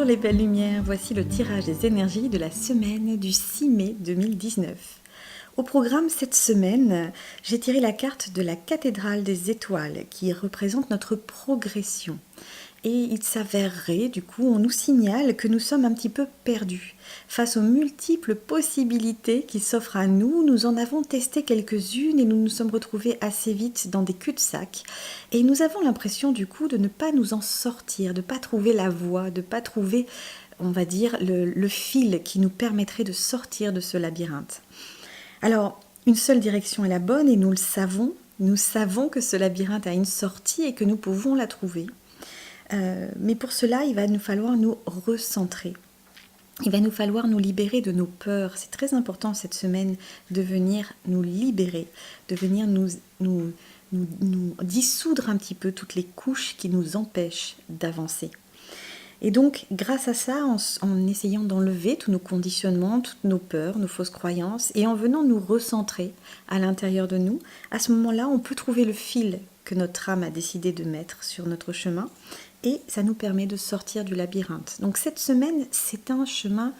Bonjour les belles lumières, voici le tirage des énergies de la semaine du 6 mai 2019. Au programme cette semaine, j'ai tiré la carte de la cathédrale des étoiles qui représente notre progression. Et il s'avérerait, du coup, on nous signale que nous sommes un petit peu perdus. Face aux multiples possibilités qui s'offrent à nous, nous en avons testé quelques-unes et nous nous sommes retrouvés assez vite dans des cul-de-sac. Et nous avons l'impression, du coup, de ne pas nous en sortir, de ne pas trouver la voie, de ne pas trouver, on va dire, le fil qui nous permettrait de sortir de ce labyrinthe. Alors, une seule direction est la bonne et nous le savons. Nous savons que ce labyrinthe a une sortie et que nous pouvons la trouver. Mais pour cela, il va nous falloir nous recentrer. Il va nous falloir nous libérer de nos peurs. C'est très important cette semaine de venir nous libérer, de venir nous dissoudre un petit peu toutes les couches qui nous empêchent d'avancer. Et donc, grâce à ça, en essayant d'enlever tous nos conditionnements, toutes nos peurs, nos fausses croyances, et en venant nous recentrer à l'intérieur de nous, à ce moment-là, on peut trouver le fil que notre âme a décidé de mettre sur notre chemin, et ça nous permet de sortir du labyrinthe. Donc cette semaine, c'est un chemin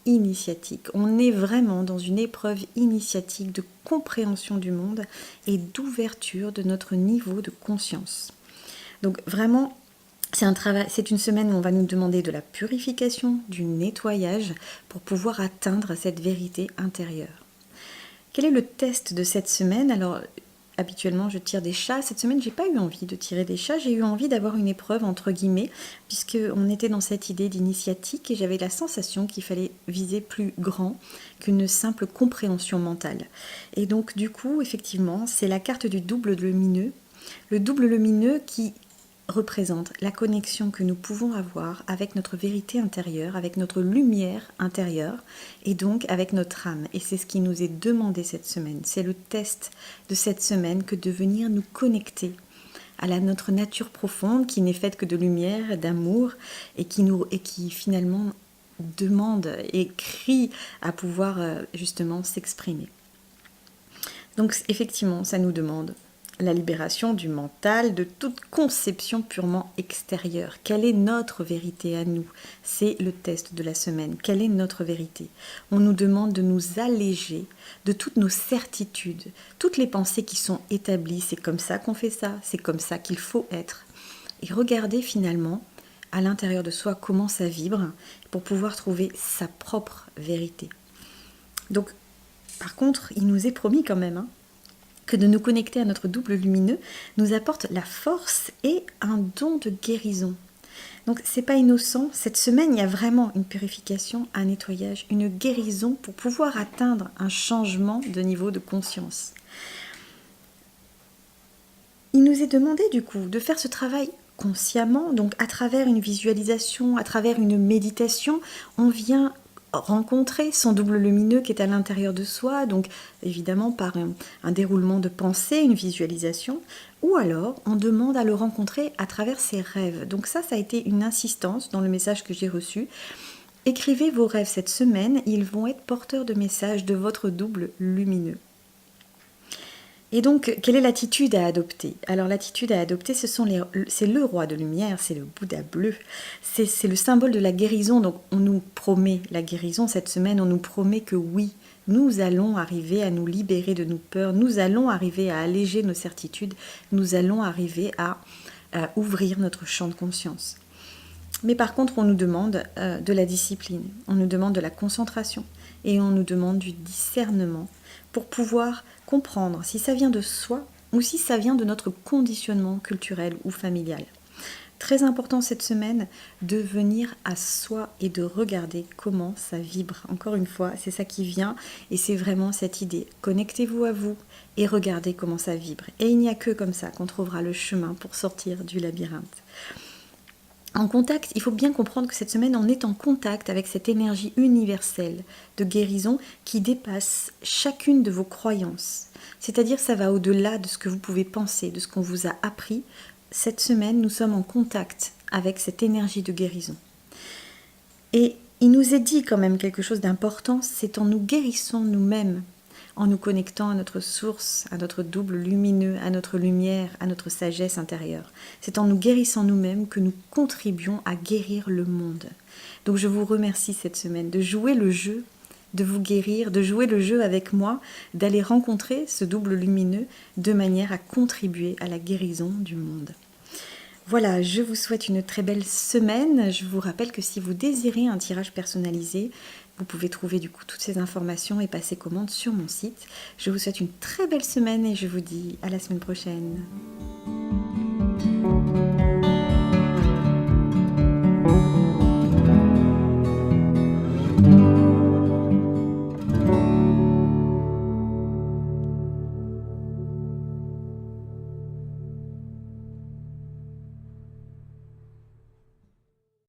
initiatique. On est vraiment dans une épreuve initiatique de compréhension du monde et d'ouverture de notre niveau de conscience. Donc vraiment, c'est une semaine où on va nous demander de la purification, du nettoyage pour pouvoir atteindre cette vérité intérieure. Quel est le test de cette semaine ? Alors, habituellement, je tire des chats. Cette semaine, j'ai pas eu envie de tirer des chats. J'ai eu envie d'avoir une épreuve, entre guillemets, puisqu'on était dans cette idée d'initiatique et j'avais la sensation qu'il fallait viser plus grand qu'une simple compréhension mentale. Et donc, du coup, effectivement, c'est la carte du double lumineux. Le double lumineux qui représente la connexion que nous pouvons avoir avec notre vérité intérieure, avec notre lumière intérieure et donc avec notre âme. Et c'est ce qui nous est demandé cette semaine. C'est le test de cette semaine que de venir nous connecter à notre nature profonde qui n'est faite que de lumière, d'amour et qui finalement demande et crie à pouvoir justement s'exprimer. Donc effectivement, ça nous demande la libération du mental, de toute conception purement extérieure. Quelle est notre vérité à nous ? C'est le test de la semaine. Quelle est notre vérité ? On nous demande de nous alléger de toutes nos certitudes, toutes les pensées qui sont établies. C'est comme ça qu'on fait ça, c'est comme ça qu'il faut être. Et regarder finalement à l'intérieur de soi comment ça vibre pour pouvoir trouver sa propre vérité. Donc, par contre, il nous est promis quand même, que de nous connecter à notre double lumineux nous apporte la force et un don de guérison. Donc c'est pas innocent, cette semaine il y a vraiment une purification, un nettoyage, une guérison pour pouvoir atteindre un changement de niveau de conscience. Il nous est demandé du coup de faire ce travail consciemment, donc à travers une visualisation, à travers une méditation, on vient rencontrer son double lumineux qui est à l'intérieur de soi, donc évidemment par un déroulement de pensée, une visualisation, ou alors on demande à le rencontrer à travers ses rêves. Donc ça a été une insistance dans le message que j'ai reçu. Écrivez vos rêves cette semaine, ils vont être porteurs de messages de votre double lumineux. Et donc, quelle est l'attitude à adopter ? Alors, l'attitude à adopter, c'est le roi de lumière, c'est le Bouddha bleu. C'est le symbole de la guérison. Donc, on nous promet la guérison cette semaine. On nous promet que oui, nous allons arriver à nous libérer de nos peurs. Nous allons arriver à alléger nos certitudes. Nous allons arriver à ouvrir notre champ de conscience. Mais par contre, on nous demande de la discipline. On nous demande de la concentration. Et on nous demande du discernement pour pouvoir comprendre si ça vient de soi ou si ça vient de notre conditionnement culturel ou familial. Très important cette semaine de venir à soi et de regarder comment ça vibre. Encore une fois, c'est ça qui vient et c'est vraiment cette idée. Connectez-vous à vous et regardez comment ça vibre. Et il n'y a que comme ça qu'on trouvera le chemin pour sortir du labyrinthe. En contact, il faut bien comprendre que cette semaine, on est en contact avec cette énergie universelle de guérison qui dépasse chacune de vos croyances. C'est-à-dire que ça va au-delà de ce que vous pouvez penser, de ce qu'on vous a appris. Cette semaine, nous sommes en contact avec cette énergie de guérison. Et il nous est dit quand même quelque chose d'important, c'est en nous guérissant nous-mêmes, en nous connectant à notre source, à notre double lumineux, à notre lumière, à notre sagesse intérieure. C'est en nous guérissant nous-mêmes que nous contribuons à guérir le monde. Donc je vous remercie cette semaine de jouer le jeu, de vous guérir, de jouer le jeu avec moi, d'aller rencontrer ce double lumineux de manière à contribuer à la guérison du monde. Voilà, je vous souhaite une très belle semaine. Je vous rappelle que si vous désirez un tirage personnalisé, vous pouvez trouver du coup toutes ces informations et passer commande sur mon site. Je vous souhaite une très belle semaine et je vous dis à la semaine prochaine.